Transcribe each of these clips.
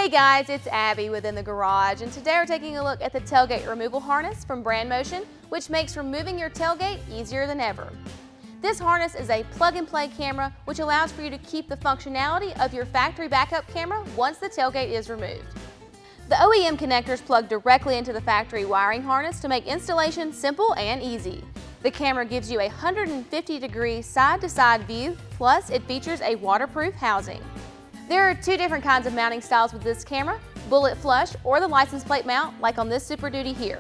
Hey guys, it's Abby within the garage, and today we're taking a look at the tailgate removal harness from Brandmotion, which makes removing your tailgate easier than ever. This harness is a plug-and-play camera which allows for you to keep the functionality of your factory backup camera once the tailgate is removed. The OEM connectors plug directly into the factory wiring harness to make installation simple and easy. The camera gives you a 150-degree side-to-side view, plus it features a waterproof housing. There are two different kinds of mounting styles with this camera, bullet flush or the license plate mount like on this Super Duty here.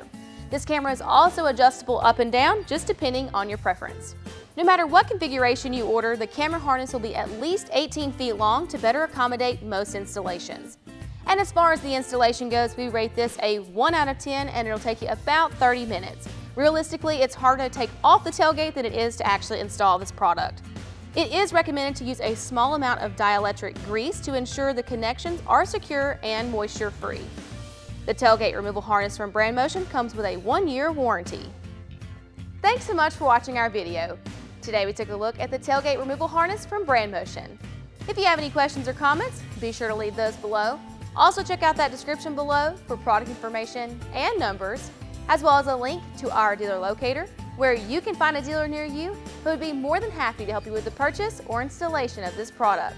This camera is also adjustable up and down, just depending on your preference. No matter what configuration you order, the camera harness will be at least 18 feet long to better accommodate most installations. And as far as the installation goes, we rate this a 1 out of 10 and it'll take you about 30 minutes. Realistically, it's harder to take off the tailgate than it is to actually install this product. It is recommended to use a small amount of dielectric grease to ensure the connections are secure and moisture-free. The tailgate removal harness from Brandmotion comes with a 1-year warranty. Thanks so much for watching our video. Today we took a look at the tailgate removal harness from Brandmotion. If you have any questions or comments, be sure to leave those below. Also check out that description below for product information and numbers, as well as a link to our dealer locator, where you can find a dealer near you who would be more than happy to help you with the purchase or installation of this product.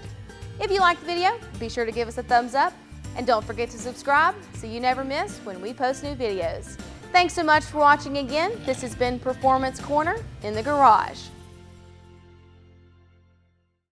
If you liked the video, be sure to give us a thumbs up, and don't forget to subscribe so you never miss when we post new videos. Thanks so much for watching again. This has been Performance Corner in the Garage.